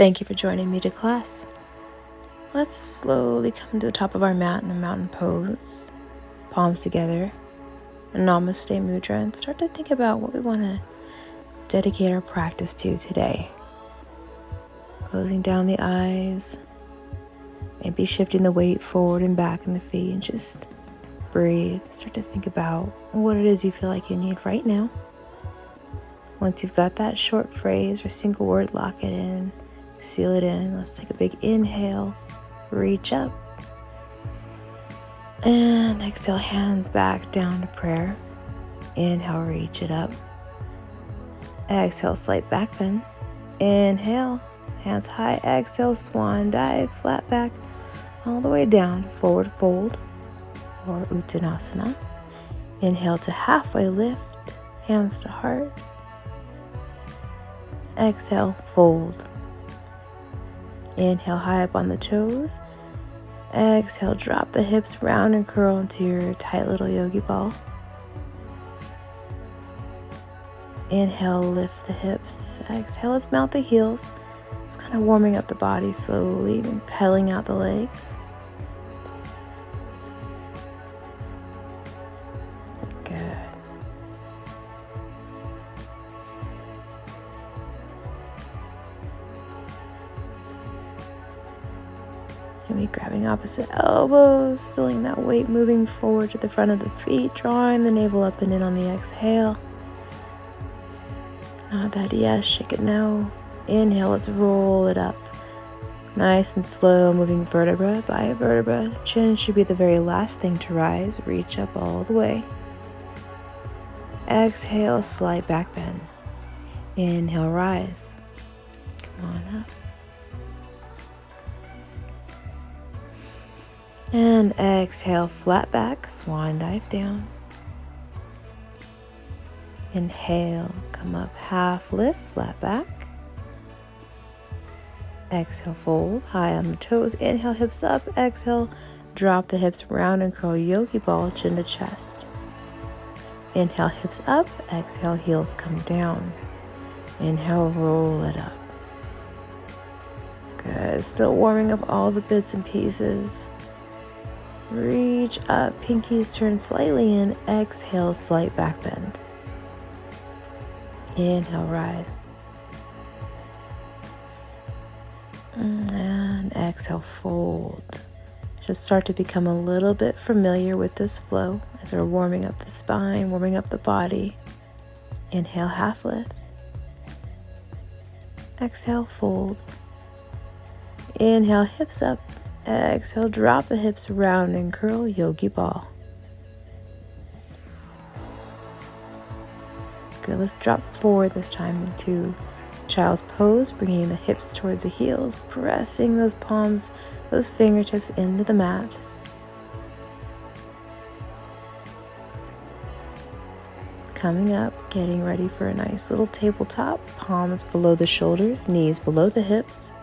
Thank you for joining me to class. Let's slowly come to the top of our mat in a mountain pose, palms together, a Namaste Mudra, and start to think about what we want to dedicate our practice to today. Closing down the eyes, maybe shifting the weight forward and back in the feet, and just breathe. Start to think about what it is you feel like you need right now. Once you've got that short phrase or single word, lock it in, seal it in. Let's take a big inhale, reach up, and exhale, hands back down to prayer. Inhale, reach it up. Exhale, slight back bend. Inhale, hands high. Exhale, swan dive, flat back, all the way down, forward fold or Uttanasana. Inhale to halfway lift, hands to heart. Exhale, fold. Inhale, high up on the toes. Exhale, drop the hips, round and curl into your tight little yogi ball. Inhale, lift the hips. Exhale, let's mount the heels. Just kind of warming up the body slowly, and pedaling out the legs. Good. Maybe grabbing opposite elbows, feeling that weight moving forward to the front of the feet, drawing the navel up and in on the exhale. Nod that yes, shake it no. Inhale, let's roll it up. Nice and slow, moving vertebra by vertebra. Chin should be the very last thing to rise. Reach up all the way. Exhale, slight back bend. Inhale, rise. Come on up. And exhale, flat back, swan dive down. Inhale, come up, half lift, flat back. Exhale, fold, high on the toes. Inhale, hips up. Exhale, drop the hips, round and curl, yogi ball, chin to chest. Inhale, hips up. Exhale, heels come down. Inhale, roll it up. Good, still warming up all the bits and pieces. Reach up, pinkies turn slightly in. Exhale, slight back bend. Inhale, rise. And exhale, fold. Just start to become a little bit familiar with this flow as we're warming up the spine, warming up the body. Inhale, half lift. Exhale, fold. Inhale, hips up. Exhale, drop the hips, round and curl, yogi ball. Good, let's drop forward this time into child's pose, bringing the hips towards the heels, pressing those palms, those fingertips into the mat. Coming up, getting ready for a nice little tabletop, palms below the shoulders, knees below the hips.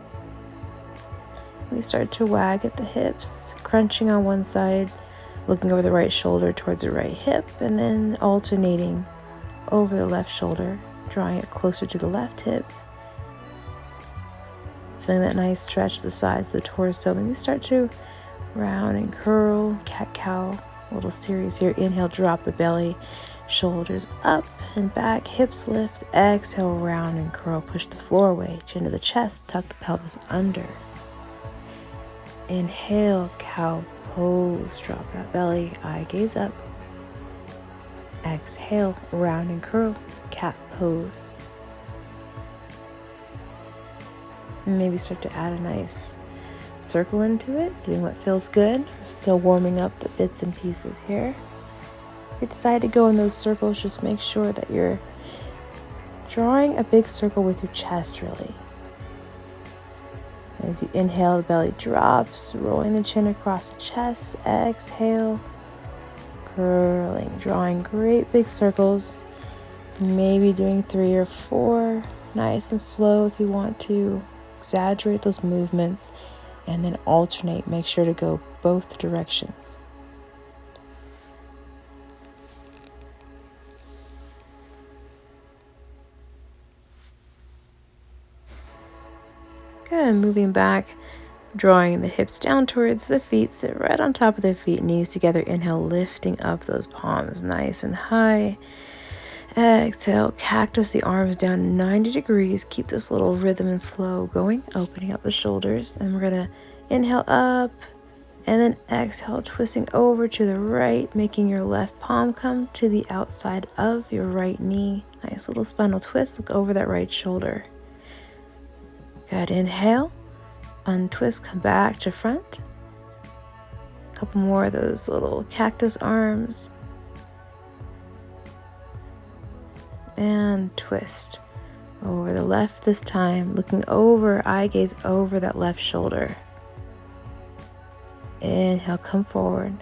We start to wag at the hips, crunching on one side, looking over the right shoulder towards the right hip, and then alternating over the left shoulder, drawing it closer to the left hip. Feeling that nice stretch to the sides of the torso. Maybe start to round and curl, cat-cow, little series here. Inhale, drop the belly, shoulders up and back, hips lift. Exhale, round and curl, push the floor away, chin to the chest, tuck the pelvis under. Inhale, cow pose, drop that belly, eye gaze up. Exhale, round and curl, cat pose. And maybe start to add a nice circle into it, doing what feels good. We're still warming up the bits and pieces here. If you decide to go in those circles, just make sure that you're drawing a big circle with your chest, really. As you inhale, the belly drops, rolling the chin across the chest. Exhale, curling, drawing great big circles. Maybe doing 3 or 4, nice and slow if you want to. Exaggerate those movements and then alternate. Make sure to go both directions. Good, moving back, drawing the hips down towards the feet. Sit right on top of the feet, knees together. Inhale, lifting up those palms nice and high. Exhale, cactus the arms down 90 degrees. Keep this little rhythm and flow going, opening up the shoulders. And we're going to inhale up and then exhale, twisting over to the right, making your left palm come to the outside of your right knee. Nice little spinal twist. Look over that right shoulder. Good. Inhale, untwist, come back to front. A couple more of those little cactus arms. And twist over the left this time, looking over, eye gaze over that left shoulder. Inhale, come forward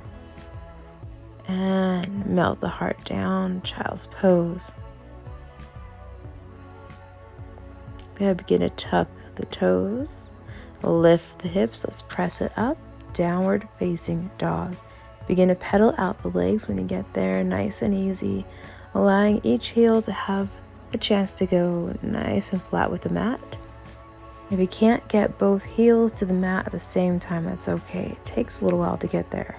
and melt the heart down, child's pose. Good, begin to tuck the toes, lift the hips, let's press it up, downward facing dog. Begin to pedal out the legs when you get there, nice and easy, allowing each heel to have a chance to go nice and flat with the mat. If you can't get both heels to the mat at the same time, that's okay. It takes a little while to get there.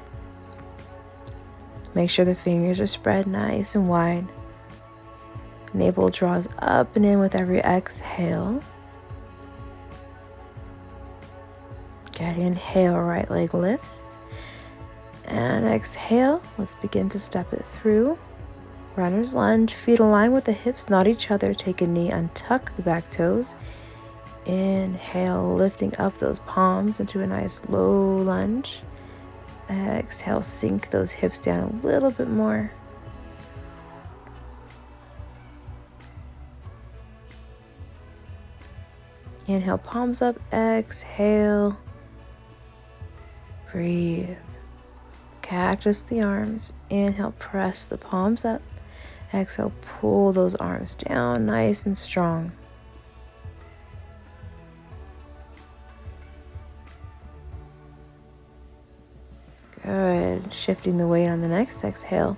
Make sure the fingers are spread nice and wide. Navel draws up and in with every exhale. Good, inhale, right leg lifts. And exhale, let's begin to step it through. Runner's lunge, feet align with the hips, not each other. Take a knee, untuck the back toes. Inhale, lifting up those palms into a nice low lunge. Exhale, sink those hips down a little bit more. Inhale, palms up. Exhale, breathe. Cactus the arms. Inhale, press the palms up. Exhale, pull those arms down nice and strong. Good. Shifting the weight on the next exhale.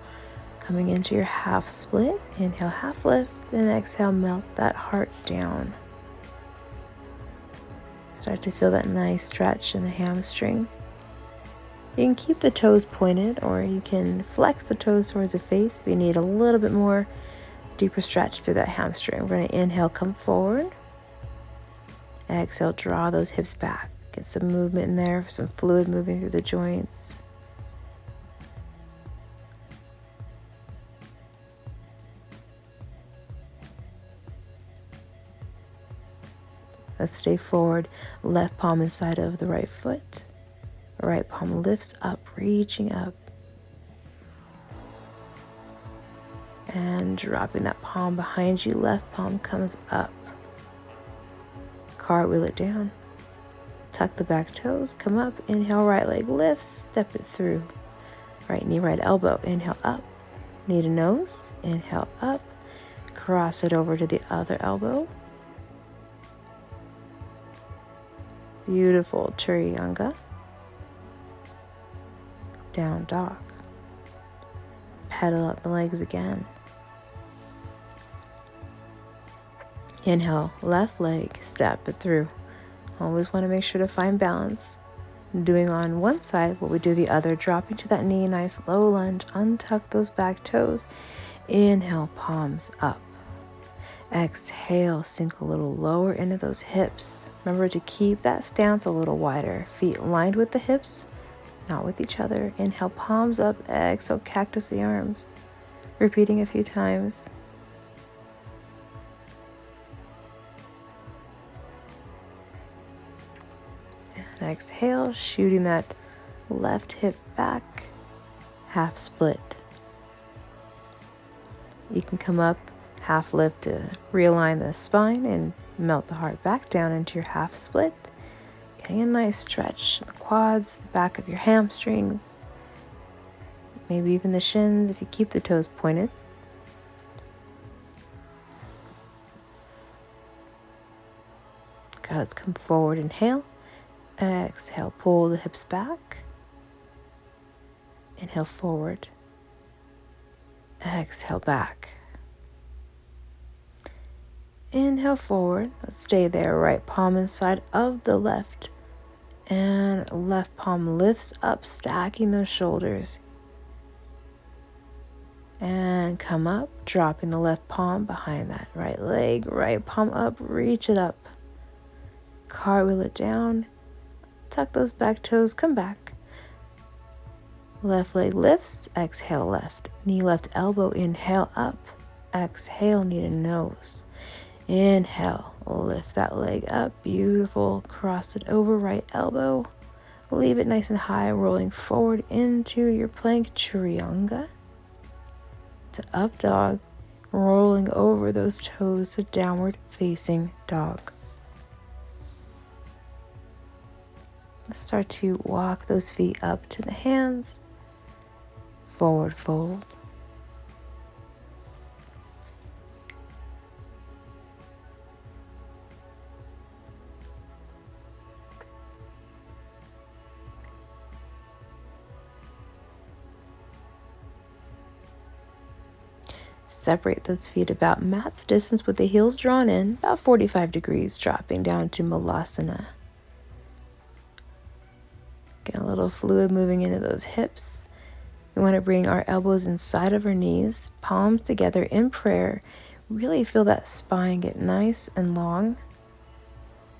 Coming into your half split. Inhale, half lift. And exhale, melt that heart down. Start to feel that nice stretch in the hamstring. You can keep the toes pointed, or you can flex the toes towards the face if you need a little bit more deeper stretch through that hamstring. We're going to inhale, come forward. Exhale, draw those hips back. Get some movement in there, some fluid moving through the joints. Let's stay forward. Left palm inside of the right foot. Right palm lifts up, reaching up. And dropping that palm behind you. Left palm comes up. Cartwheel it down. Tuck the back toes, come up. Inhale, right leg lifts, step it through. Right knee, right elbow. Inhale up. Knee to nose. Inhale up. Cross it over to the other elbow. Beautiful Chaturanga. Down dog. Pedal out the legs again. Inhale, left leg, step it through. Always want to make sure to find balance. Doing on one side what we do the other, dropping to that knee, nice low lunge, untuck those back toes. Inhale, palms up. Exhale, sink a little lower into those hips. Remember to keep that stance a little wider. Feet lined with the hips, not with each other. Inhale, palms up. Exhale, cactus the arms. Repeating a few times. And exhale, shooting that left hip back, half split. You can come up, half lift to realign the spine and melt the heart back down into your half split. Getting a nice stretch in the quads, the back of your hamstrings, maybe even the shins if you keep the toes pointed. Good, let's come forward, inhale. Exhale, pull the hips back. Inhale forward. Exhale back. Inhale forward. Let's stay there. Right palm inside of the left. And left palm lifts up, stacking those shoulders. And come up, dropping the left palm behind that right leg. Right palm up, reach it up. Cartwheel it down. Tuck those back toes, come back. Left leg lifts, exhale left. Knee left elbow, inhale up. Exhale knee to nose. Inhale, lift that leg up, beautiful. Cross it over, right elbow. Leave it nice and high, rolling forward into your plank Chaturanga. To up dog, rolling over those toes to downward facing dog. Let's start to walk those feet up to the hands. Forward fold. Separate those feet about mat's distance with the heels drawn in, about 45 degrees, dropping down to Malasana. Get a little fluid moving into those hips. We want to bring our elbows inside of our knees, palms together in prayer. Really feel that spine get nice and long.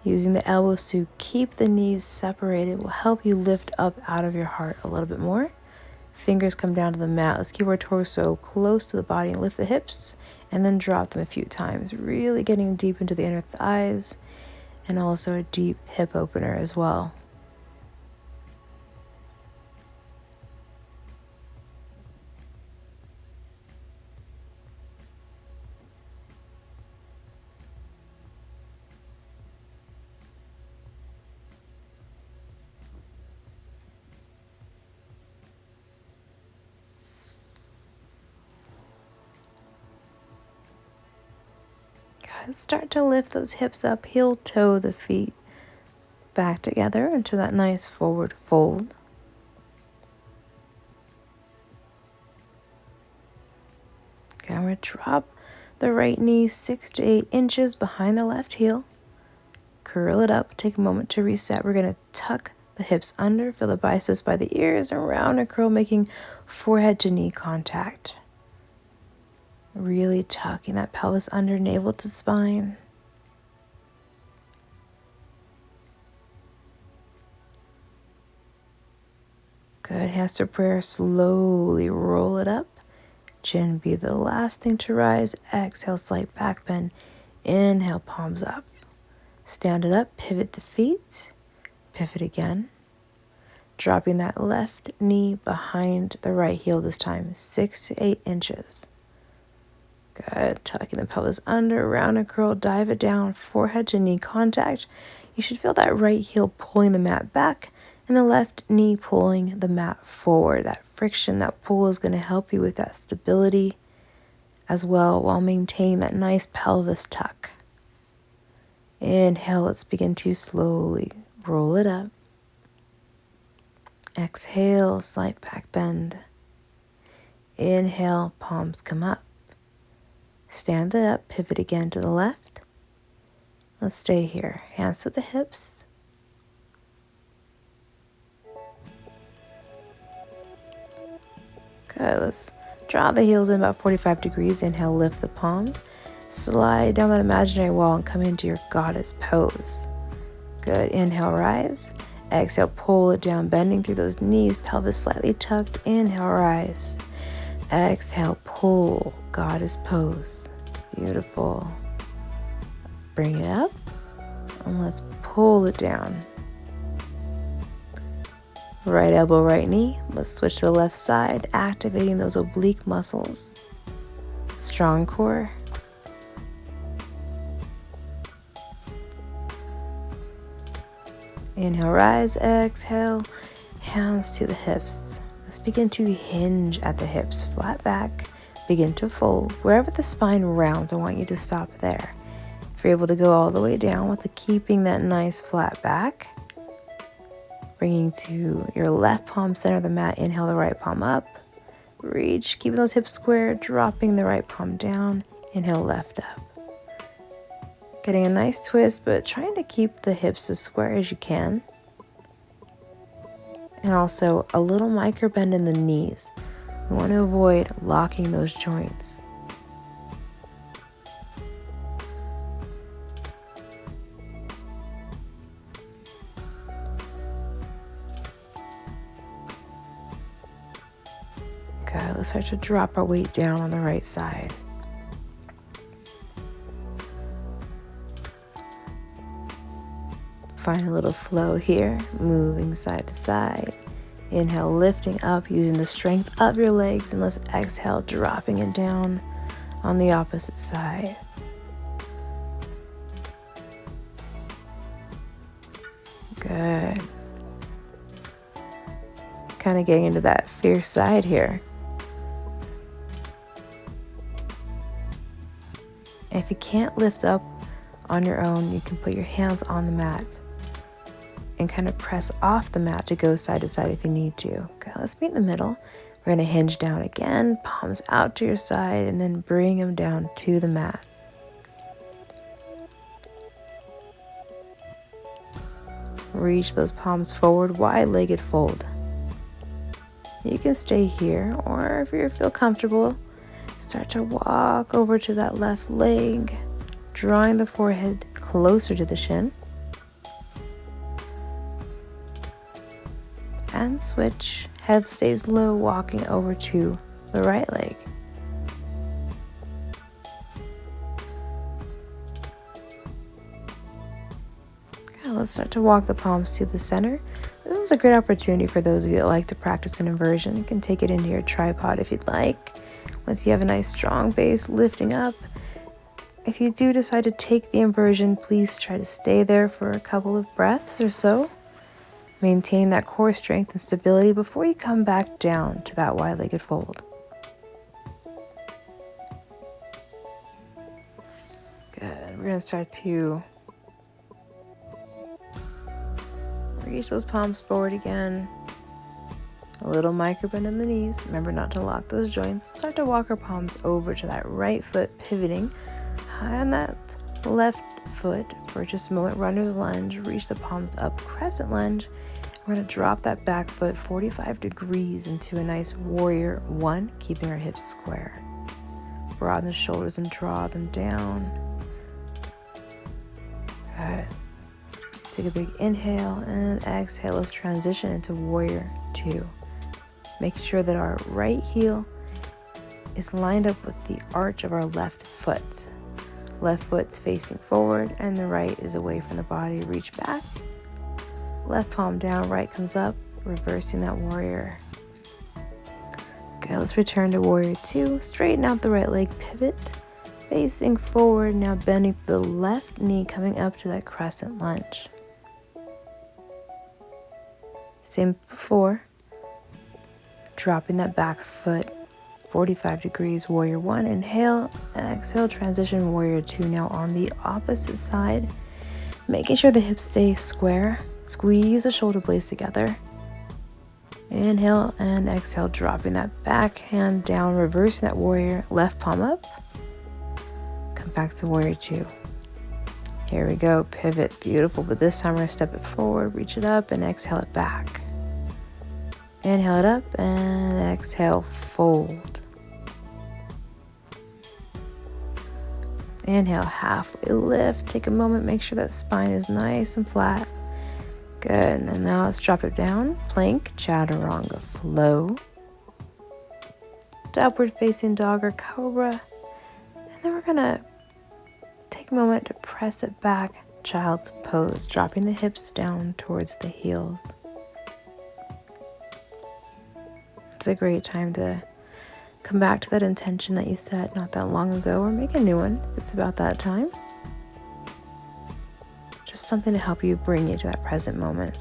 Using the elbows to keep the knees separated will help you lift up out of your heart a little bit more. Fingers come down to the mat. Let's keep our torso close to the body and lift the hips and then drop them a few times. Really getting deep into the inner thighs and also a deep hip opener as well. Good. Start to lift those hips up, heel toe the feet back together into that nice forward fold. Okay, I'm going to drop the right knee 6 to 8 inches behind the left heel. Curl it up. Take a moment to reset. We're going to tuck the hips under, feel the biceps by the ears, and round and curl, making forehead to knee contact. Really tucking that pelvis under, navel to spine. Good. Hands to prayer. Slowly roll it up. Chin be the last thing to rise. Exhale, slight back bend. Inhale, palms up. Stand it up, pivot the feet. Pivot again. Dropping that left knee behind the right heel this time, 6 to 8 inches. Good. Tucking the pelvis under, round and curl, dive it down, forehead to knee contact. You should feel that right heel pulling the mat back and the left knee pulling the mat forward. That friction, that pull is going to help you with that stability as well while maintaining that nice pelvis tuck. Inhale, let's begin to slowly roll it up. Exhale, slight back bend. Inhale, palms come up. Stand it up, pivot again to the left. Let's stay here. Hands to the hips. Good, let's draw the heels in about 45 degrees. Inhale, lift the palms. Slide down that imaginary wall and come into your goddess pose. Good, inhale, rise. Exhale, pull it down, bending through those knees, pelvis slightly tucked. Inhale, rise. Exhale, pull, goddess pose. Beautiful. Bring it up, and let's pull it down. Right elbow, right knee. Let's switch to the left side, activating those oblique muscles. Strong core. Inhale, rise, exhale, hands to the hips. Let's begin to hinge at the hips, flat back, begin to fold. Wherever the spine rounds, I want you to stop there. If you're able to go all the way down with keeping that nice flat back, bringing to your left palm center of the mat, inhale the right palm up, reach, keeping those hips square, dropping the right palm down, inhale left up. Getting a nice twist, but trying to keep the hips as square as you can. And also a little micro bend in the knees. We want to avoid locking those joints. Okay, let's start to drop our weight down on the right side. Find a little flow here, moving side to side. Inhale, lifting up, using the strength of your legs, and let's exhale, dropping it down on the opposite side. Good. Kind of getting into that fierce side here. If you can't lift up on your own, you can put your hands on the mat and kind of press off the mat to go side to side if you need to. Okay, let's meet in the middle. We're gonna hinge down again, palms out to your side, and then bring them down to the mat. Reach those palms forward, wide-legged fold. You can stay here, or if you feel comfortable, start to walk over to that left leg, drawing the forehead closer to the shin. And switch. Head stays low, walking over to the right leg. Okay, let's start to walk the palms to the center. This is a great opportunity for those of you that like to practice an inversion. You can take it into your tripod if you'd like. Once you have a nice strong base, lifting up. If you do decide to take the inversion, please try to stay there for a couple of breaths or so, maintaining that core strength and stability before you come back down to that wide-legged fold. Good. We're going to start to reach those palms forward again. A little micro bend in the knees. Remember not to lock those joints. Start to walk our palms over to that right foot, pivoting high on that left foot for just a moment. Runner's lunge. Reach the palms up, crescent lunge. We're going to drop that back foot 45 degrees into a nice warrior one, keeping our hips square. Broaden the shoulders and draw them down. Good. Take a big inhale and exhale. Let's transition into warrior two. Making sure that our right heel is lined up with the arch of our left foot. Left foot's facing forward and the right is away from the body. Reach back. Left palm down, right comes up, reversing that warrior. Okay, let's return to warrior two. Straighten out the right leg, pivot, facing forward. Now bending the left knee, coming up to that crescent lunge. Same before. Dropping that back foot 45 degrees, warrior one. Inhale, exhale, transition warrior two. Now on the opposite side, making sure the hips stay square. Squeeze the shoulder blades together. Inhale and exhale, dropping that back hand down, reversing that warrior, left palm up. Come back to warrior two. Here we go, pivot, beautiful. But this time we're gonna step it forward, reach it up, and exhale it back. Inhale it up and exhale, fold. Inhale, halfway lift. Take a moment, make sure that spine is nice and flat. Good, and now let's drop it down. Plank, chaturanga flow. To upward facing dog or cobra. And then we're gonna take a moment to press it back, child's pose, dropping the hips down towards the heels. It's a great time to come back to that intention that you set not that long ago, or make a new one if it's about that time. Just something to help you bring you to that present moment.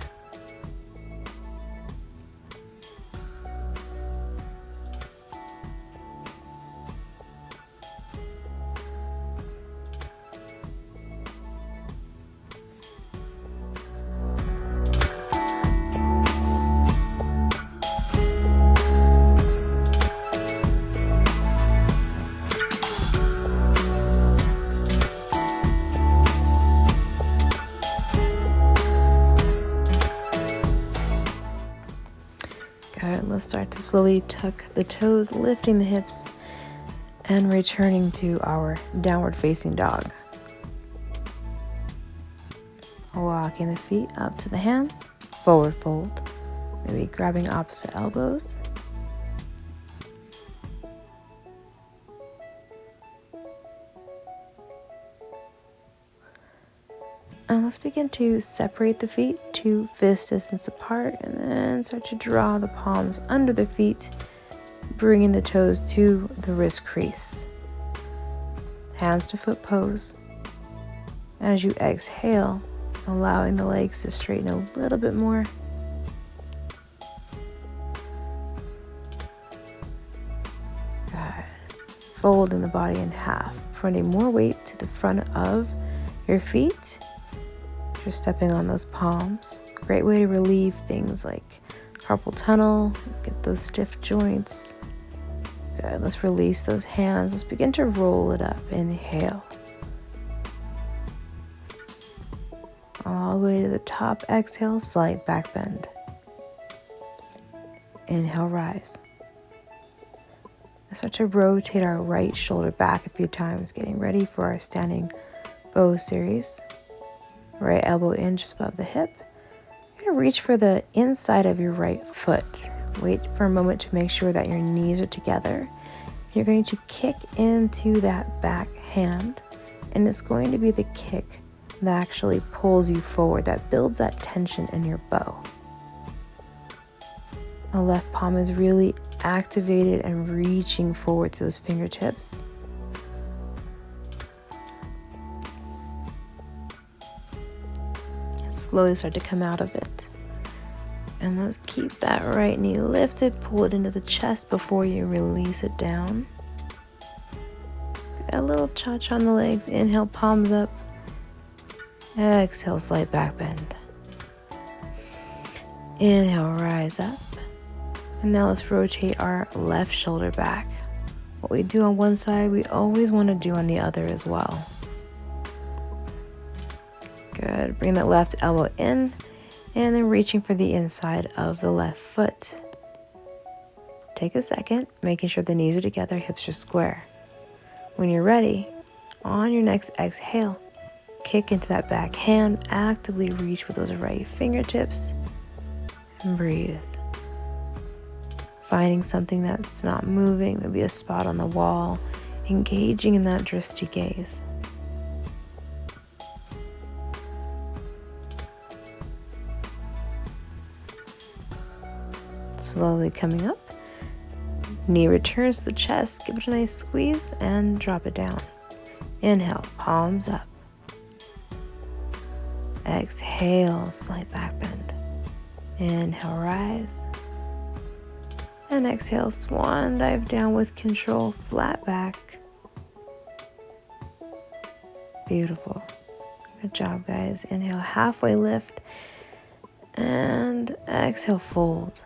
Good, let's start to slowly tuck the toes, lifting the hips, and returning to our downward facing dog. Walking the feet up to the hands, forward fold, maybe grabbing opposite elbows. And let's begin to separate the feet to fist distance apart, and then start to draw the palms under the feet, bringing the toes to the wrist crease. Hands to foot pose. As you exhale, allowing the legs to straighten a little bit more. Good. Folding the body in half, putting more weight to the front of your feet. You're stepping on those palms. Great way to relieve things like carpal tunnel, get those stiff joints. Good, let's release those hands. Let's begin to roll it up. Inhale. All the way to the top. Exhale, slight back bend. Inhale, rise. Let's start to rotate our right shoulder back a few times, getting ready for our standing bow series. Right elbow in just above the hip. You're going to reach for the inside of your right foot. Wait for a moment to make sure that your knees are together. You're going to kick into that back hand, and it's going to be the kick that actually pulls you forward, that builds that tension in your bow. The left palm is really activated and reaching forward to those fingertips. Slowly start to come out of it. And let's keep that right knee lifted, pull it into the chest before you release it down. A little cha-cha on the legs. Inhale, palms up. Exhale, slight back bend. Inhale, rise up. And now let's rotate our left shoulder back. What we do on one side, we always want to do on the other as well. Good. Bring that left elbow in, and then reaching for the inside of the left foot. Take a second, making sure the knees are together, hips are square. When you're ready, on your next exhale, kick into that back hand, actively reach with those right fingertips, and breathe. Finding something that's not moving, maybe a spot on the wall, engaging in that drishti gaze. Slowly coming up, knee returns to the chest, give it a nice squeeze and drop it down. Inhale, palms up. Exhale, slight back bend. Inhale, rise. And exhale, swan dive down with control, flat back. Beautiful. Good job, guys. Inhale, halfway lift. And exhale, fold.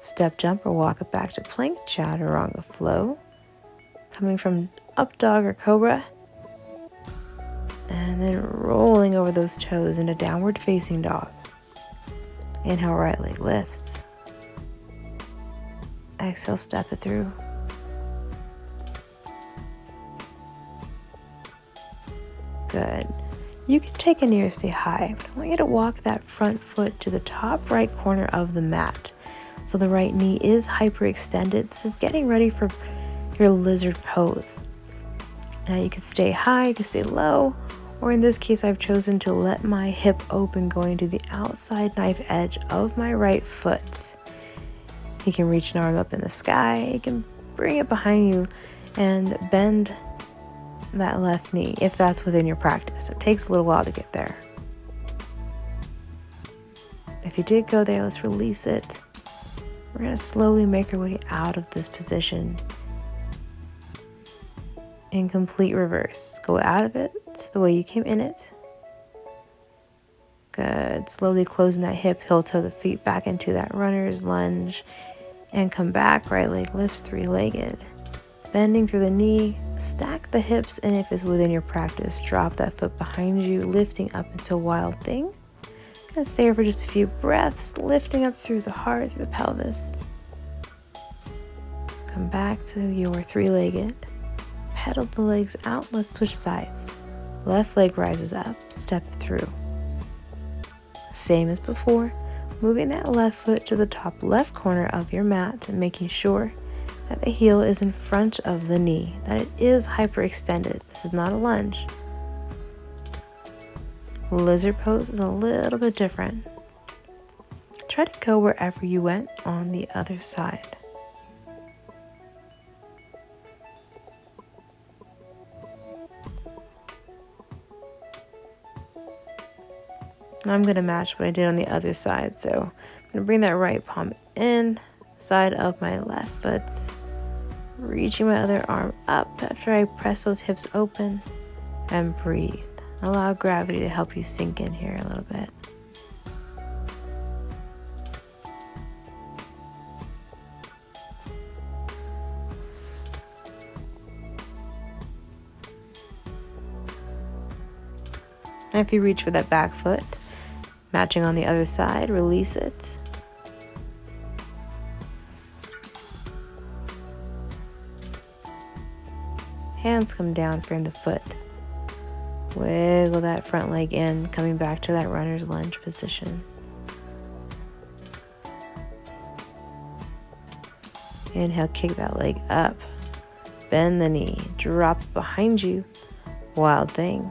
Step jump or walk it back to plank, chaturanga flow. Coming from up dog or cobra. And then rolling over those toes into downward facing dog. Inhale, right leg lifts. Exhale, step it through. Good. You can take a knee or stay high, but I want you to walk that front foot to the top right corner of the mat. So the right knee is hyperextended. This is getting ready for your lizard pose. Now you can stay high, you can stay low, or in this case I've chosen to let my hip open going to the outside knife edge of my right foot. You can reach an arm up in the sky, you can bring it behind you and bend that left knee if that's within your practice. It takes a little while to get there. If you did go there, let's release it. We're going to slowly make our way out of this position in complete reverse. Go out of it the way you came in it. Good. Slowly closing that hip, heel toe the feet back into that runner's lunge and come back. Right leg lifts, three-legged. Bending through the knee, stack the hips, and if it's within your practice, drop that foot behind you, lifting up into wild thing. Let's stay here for just a few breaths, lifting up through the heart, through the pelvis. Come back to your three-legged. Pedal the legs out. Let's switch sides. Left leg rises up, step through. Same as before, moving that left foot to the top left corner of your mat and making sure that the heel is in front of the knee, that it is hyperextended. This is not a lunge. Lizard pose is a little bit different. Try to go wherever you went on the other side. Now I'm going to match what I did on the other side. So I'm going to bring that right palm in, side of my left foot, reaching my other arm up after I press those hips open, and breathe. Allow gravity to help you sink in here a little bit. And if you reach for that back foot, matching on the other side, release it. Hands come down, frame the foot. Wiggle that front leg in, coming back to that runner's lunge position. Inhale, kick that leg up. Bend the knee, drop it behind you. Wild thing.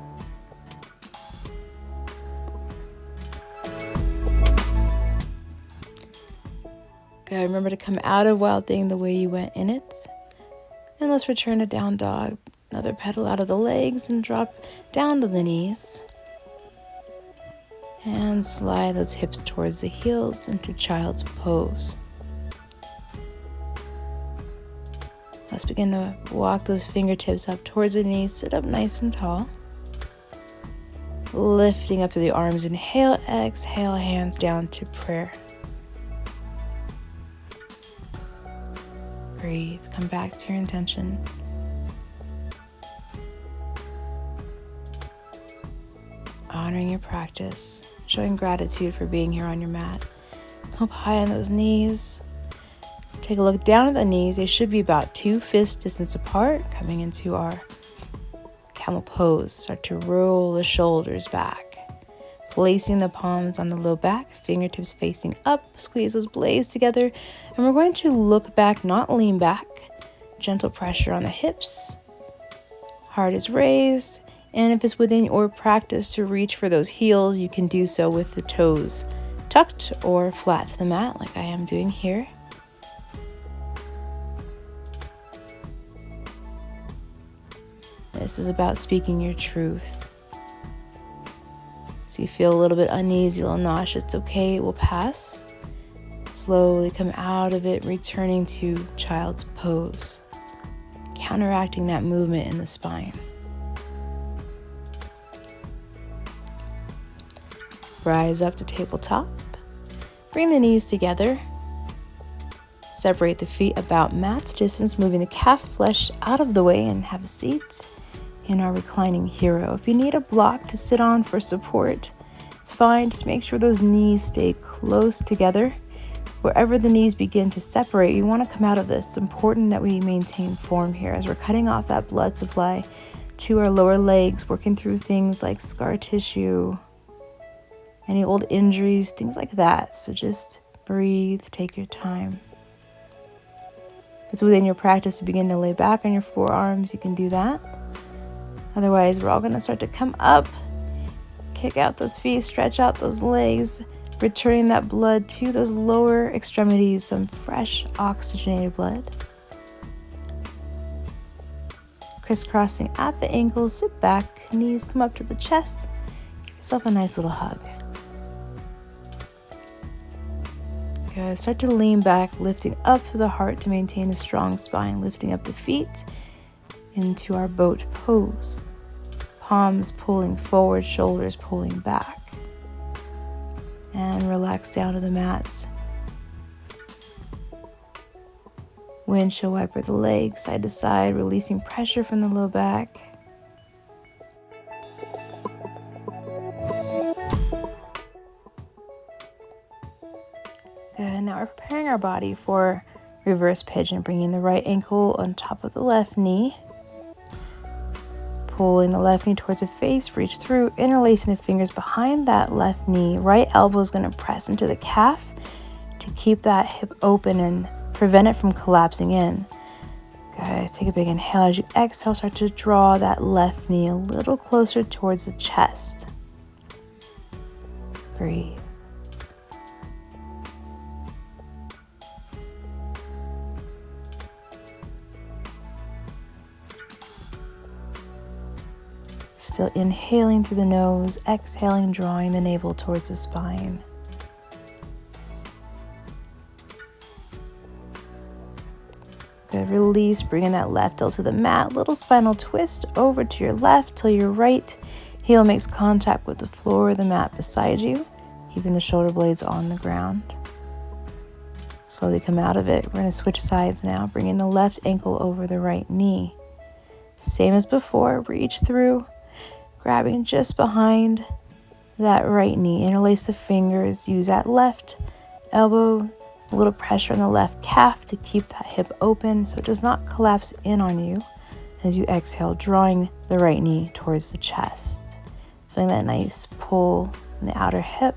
Good, remember to come out of wild thing the way you went in it. And let's return to down dog. Another pedal out of the legs and drop down to the knees. And slide those hips towards the heels into child's pose. Let's begin to walk those fingertips up towards the knees. Sit up nice and tall. Lifting up through the arms. Inhale, exhale, hands down to prayer. Breathe. Come back to your intention. Honoring your practice, showing gratitude for being here on your mat. Come up high on those knees. Take a look down at the knees. They should be about 2 fist distance apart, coming into our camel pose. Start to roll the shoulders back. Placing the palms on the low back, fingertips facing up, squeeze those blades together. And we're going to look back, not lean back. Gentle pressure on the hips. Heart is raised. And if it's within your practice to reach for those heels, you can do so with the toes tucked or flat to the mat, like I am doing here. This is about speaking your truth. So you feel a little bit uneasy, a little nauseous, it's okay, it will pass. Slowly come out of it, returning to child's pose, counteracting that movement in the spine. Rise up to tabletop. Bring the knees together. Separate the feet about mat's distance, moving the calf flesh out of the way, and have a seat in our reclining hero. If you need a block to sit on for support, it's fine. Just make sure those knees stay close together. Wherever the knees begin to separate, you want to come out of this. It's important that we maintain form here as we're cutting off that blood supply to our lower legs, working through things like scar tissue, any old injuries, things like that. So just breathe, take your time. If it's within your practice to begin to lay back on your forearms, you can do that. Otherwise, we're all going to start to come up, kick out those feet, stretch out those legs, returning that blood to those lower extremities, some fresh oxygenated blood. Crisscrossing at the ankles, sit back, knees come up to the chest, give yourself a nice little hug. Good. Start to lean back, lifting up to the heart to maintain a strong spine, lifting up the feet into our boat pose. Palms pulling forward, shoulders pulling back. And relax down to the mat. Windshield wiper the legs side to side, releasing pressure from the low back. Good. Now we're preparing our body for reverse pigeon, bringing the right ankle on top of the left knee. Pulling the left knee towards the face, reach through, interlacing the fingers behind that left knee. Right elbow is going to press into the calf to keep that hip open and prevent it from collapsing in. Good. Take a big inhale. As you exhale, start to draw that left knee a little closer towards the chest. Breathe. Still inhaling through the nose, exhaling, drawing the navel towards the spine. Good. Release, bringing that left heel to the mat. Little spinal twist over to your left till your right heel makes contact with the floor of the mat beside you, keeping the shoulder blades on the ground. Slowly come out of it. We're going to switch sides now, bringing the left ankle over the right knee. Same as before, reach through, grabbing just behind that right knee. Interlace the fingers, use that left elbow, a little pressure on the left calf to keep that hip open so it does not collapse in on you as you exhale, drawing the right knee towards the chest. Feeling that nice pull in the outer hip.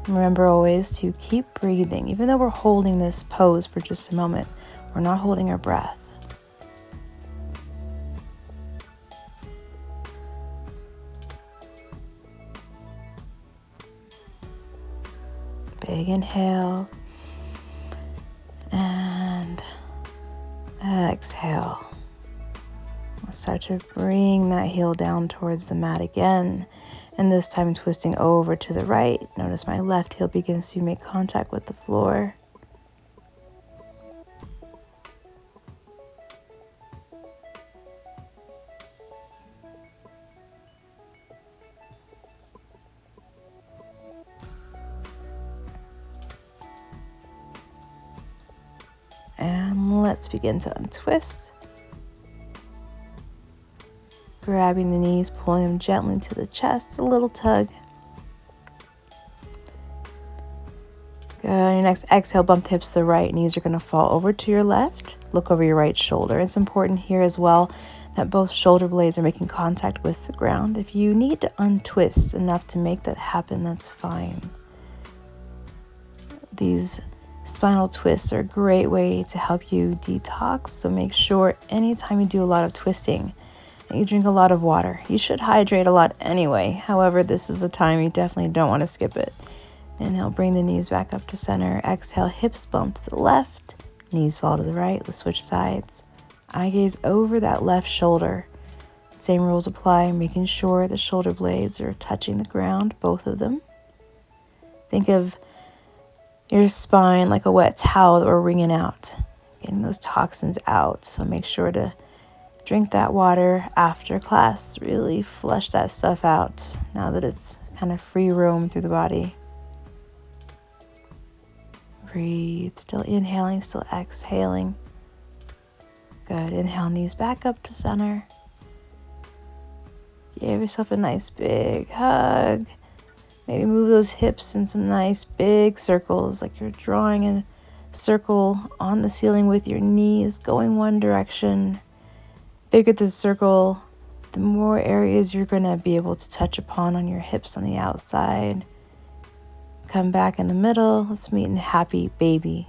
Remember always to keep breathing. Even though we're holding this pose for just a moment, we're not holding our breath. Big inhale and exhale. Let's start to bring that heel down towards the mat again, and this time twisting over to the right. Notice my left heel begins to make contact with the floor. And let's begin to untwist. Grabbing the knees, pulling them gently to the chest, a little tug. Good. On your next exhale, bump the hips to the right. Knees are going to fall over to your left. Look over your right shoulder. It's important here as well that both shoulder blades are making contact with the ground. If you need to untwist enough to make that happen, that's fine. These spinal twists are a great way to help you detox, so make sure anytime you do a lot of twisting that you drink a lot of water. You should hydrate a lot anyway. However, this is a time you definitely don't want to skip it. Inhale, bring the knees back up to center. Exhale, hips bump to the left, knees fall to the right. Let's switch sides. Eye gaze over that left shoulder. Same rules apply, making sure the shoulder blades are touching the ground, both of them. Think of your spine like a wet towel that we're wringing out, getting those toxins out. So make sure to drink that water after class. Really flush that stuff out now that it's kind of free roam through the body. Breathe, still inhaling, still exhaling. Good. Inhale, knees back up to center. Give yourself a nice big hug. Maybe move those hips in some nice big circles, like you're drawing a circle on the ceiling with your knees going one direction. Bigger the circle, the more areas you're going to be able to touch upon on your hips on the outside. Come back in the middle. Let's meet in happy baby.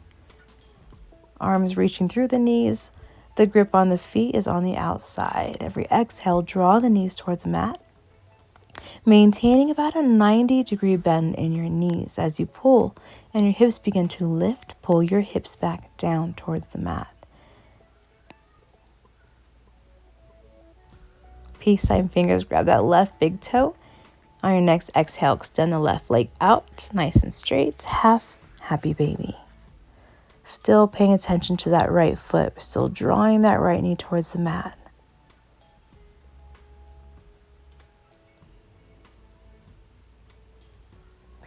Arms reaching through the knees. The grip on the feet is on the outside. Every exhale, draw the knees towards the mat, maintaining about a 90-degree bend in your knees as you pull and your hips begin to lift. Pull your hips back down towards the mat. Peace sign fingers, grab that left big toe. On your next exhale, extend the left leg out, nice and straight, half happy baby. Still paying attention to that right foot, still drawing that right knee towards the mat.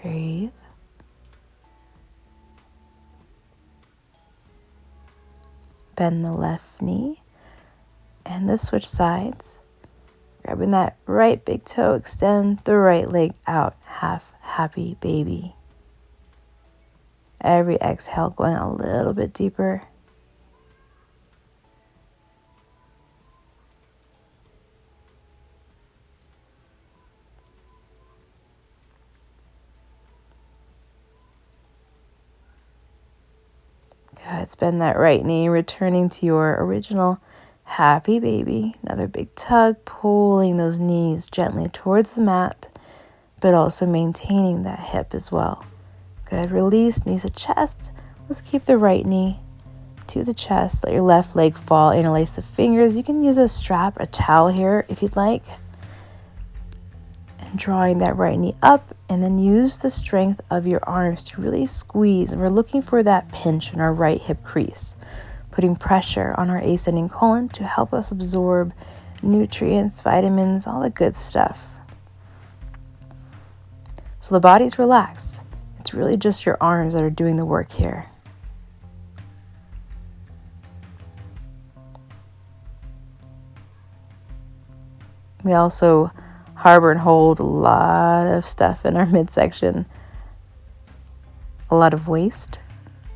Breathe. Bend the left knee and let's switch sides. Grabbing that right big toe, extend the right leg out, half happy baby. Every exhale going a little bit deeper. Good. Bend that right knee, returning to your original happy baby. Another big tug, pulling those knees gently towards the mat, but also maintaining that hip as well. Good. Release, knees to chest. Let's keep the right knee to the chest. Let your left leg fall. Interlace the fingers. You can use a strap, a towel here if you'd like. And drawing that right knee up, and then use the strength of your arms to really squeeze. And we're looking for that pinch in our right hip crease, putting pressure on our ascending colon to help us absorb nutrients, vitamins, all the good stuff. So the body's relaxed. It's really just your arms that are doing the work here. We also harbor and hold a lot of stuff in our midsection. A lot of waste,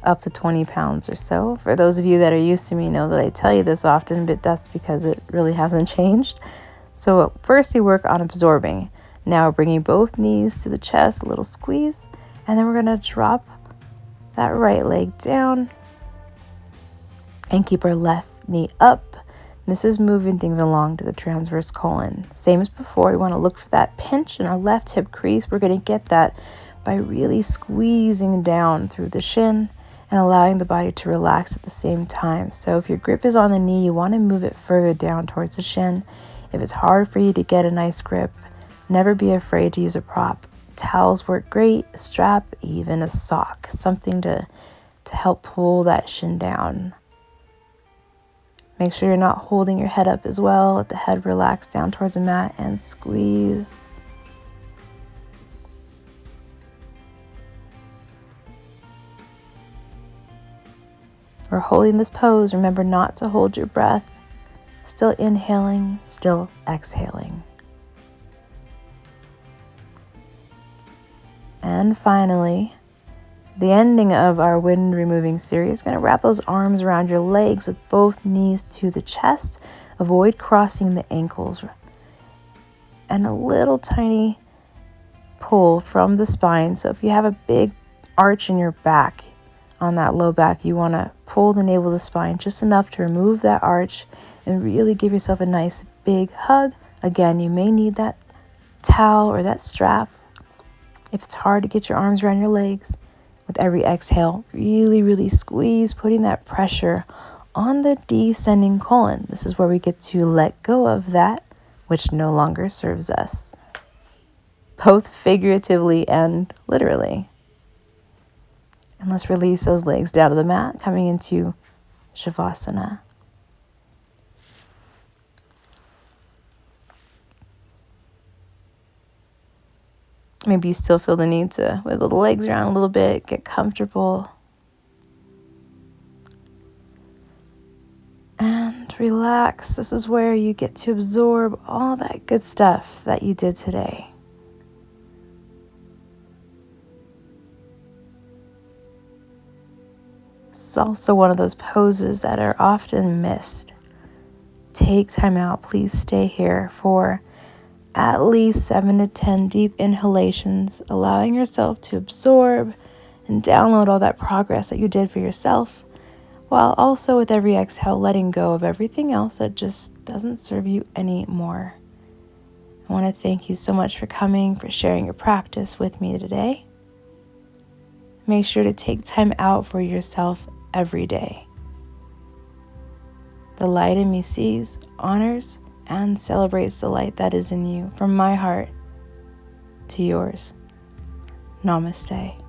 up to 20 pounds or so. For those of you that are used to me know that I tell you this often, but that's because it really hasn't changed. So first you work on absorbing. Now bringing both knees to the chest, a little squeeze, and then we're going to drop that right leg down and keep our left knee up. This is moving things along to the transverse colon. Same as before, we want to look for that pinch in our left hip crease. We're going to get that by really squeezing down through the shin and allowing the body to relax at the same time. So if your grip is on the knee, you want to move it further down towards the shin. If it's hard for you to get a nice grip, never be afraid to use a prop. Towels work great, a strap, even a sock, something to help pull that shin down. Make sure you're not holding your head up as well. Let the head relax down towards the mat and squeeze. We're holding this pose. Remember not to hold your breath. Still inhaling, still exhaling. And finally, the ending of our wind removing series is going to wrap those arms around your legs with both knees to the chest. Avoid crossing the ankles. And a little tiny pull from the spine. So if you have a big arch in your back, on that low back, you want to pull the navel of the spine just enough to remove that arch and really give yourself a nice big hug. Again, you may need that towel or that strap if it's hard to get your arms around your legs. With every exhale, really squeeze, putting that pressure on the descending colon. This is where we get to let go of that which no longer serves us, both figuratively and literally. And let's release those legs down to the mat, coming into Shavasana. Maybe you still feel the need to wiggle the legs around a little bit, get comfortable. And relax. This is where you get to absorb all that good stuff that you did today. This is also one of those poses that are often missed. Take time out. Please stay here for at least 7 to 10 deep inhalations, allowing yourself to absorb and download all that progress that you did for yourself, while also with every exhale letting go of everything else that just doesn't serve you anymore. I want to thank you so much for coming, for sharing your practice with me today. Make sure to take time out for yourself every day. The light in me sees, honors, and celebrates the light that is in you, from my heart to yours. Namaste.